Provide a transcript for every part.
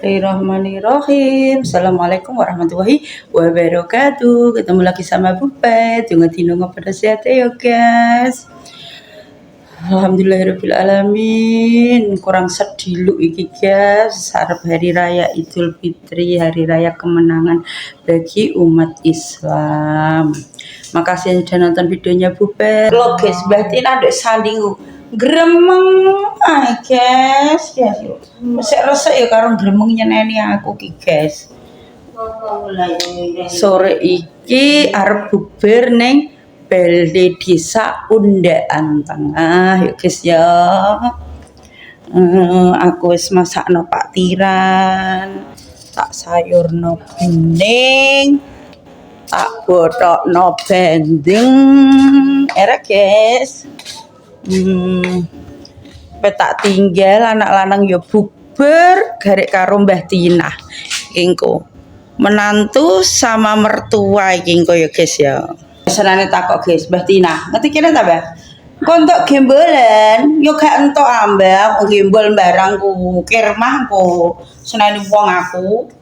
Bismillahirrahmanirrahim. Assalamualaikum warahmatullahi wabarakatuh. Ketemu lagi sama Bupet. Jangan dinongo pada sehat ya guys. Alhamdulillahirrahmanirrahim. Kurang sedih lu iki guys. Sarap hari raya Idul Fitri, hari raya kemenangan bagi umat Islam. Makasih yang sudah nonton videonya Bupet. Lo guys, berarti ada sanding gremeng guys, ya saya rasa ya karo gremengnya neni aku ki guys. Sore iki arep bubar ning Balai Desa Undaan Tengah yuk guys ya. Aku wis masakno pak tiran, tak sayurno bening, tak bothokno bandeng era guys. Petak tinggal anak lanang ya bubar garek karo Mbah Tina kengko menantu sama mertua kengko ya guys ya. Senane takok guys Mbah Tina ngerti kira ta Mbah kontok gembolan yo gak entuk ambang gembol barangku kirmahku senane wong aku.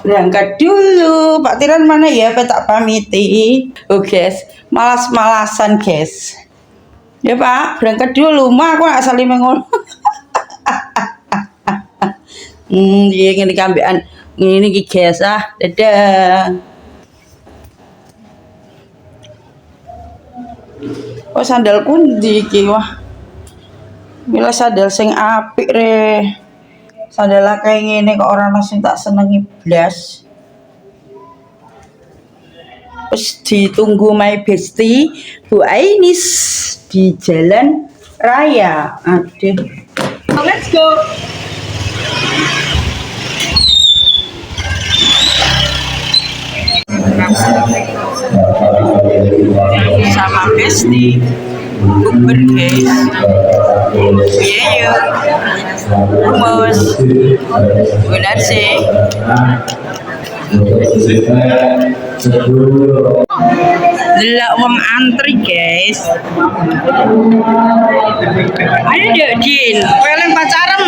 Berangkat dulu Pak Tiran mana ya petak pamiti. Oh guys malas-malasan guys ya Pak berangkat dulu mah aku gak saling mengono. Dia ingin dikambian ini guys dadah. Oh sandal kundi iki wah mila sandal sing apik re. Sandal kayak gini kok orang masih tak senengi blas. Terus ditunggu my bestie Bu Ainis di jalan raya. Aduh. Let's go. Sama bestie bukber guys. Iya yuk rumus benar sih. Delok wong antri guys. Ayo dek Din peleng pacaran.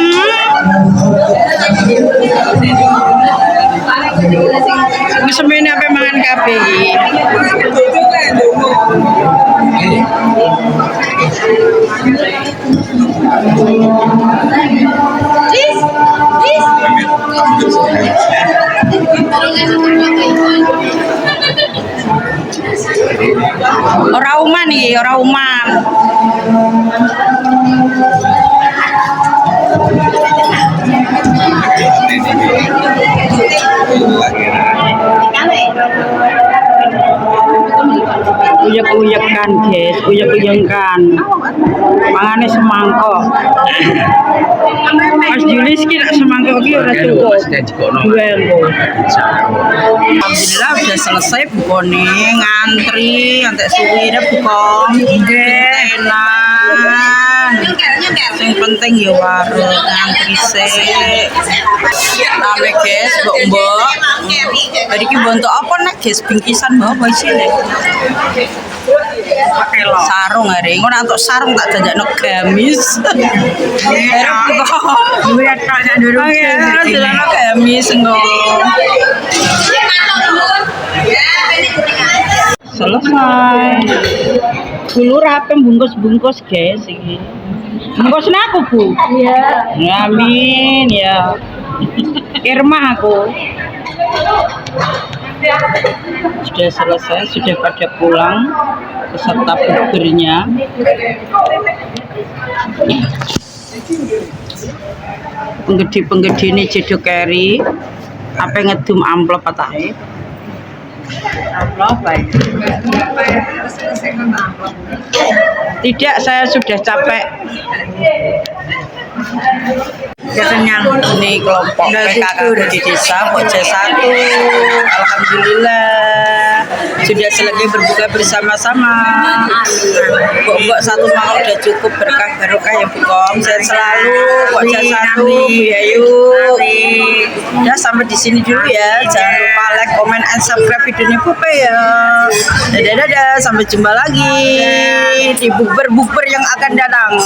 Semene apa mangan kabeh iki. Ora uman iki, ora uman. Uyek-uyekan guys, uyek-uyekan. Mangane semangkok. Mas Julis ki nak semangkok ki ora cukup. Alhamdulillah udah selesai bukone, ngantri antek suwire buka. Enak. Yang penting ya warung ngantri sik. Rame guys, mbok-mbok. Tadi ki bontok apa nek guys bingkisan bawa sini. Sarung hari ngono antuk sarung tak jajakno gamis. Lihat tak ndurung. Jajakno gamis engko. Selesai. Dulu rapi bungkus-bungkus guys iki. Bungkusnya aku Bu. Iya. Amin ya. Irma aku. Sudah selesai, sudah pada pulang beserta buburnya. Penggede-penggede ini jeduk keri. Apa ngedum amplop patahe? Amplop baik. Tidak, saya sudah capek. Kenyang ini kelompok PKK di desa Pojok 1. Alhamdulillah sudah selesai berbuka bersama-sama. Mbok satu mangkok udah cukup berkah barokah ya Bukom. Sehat selalu Pojok 1 Bu Yayu. Udah sampai di sini dulu ya. Jangan lupa like, comment, and subscribe videonya Pupe ya. Dadah, sampai jumpa lagi di bukber-bukber yang akan datang.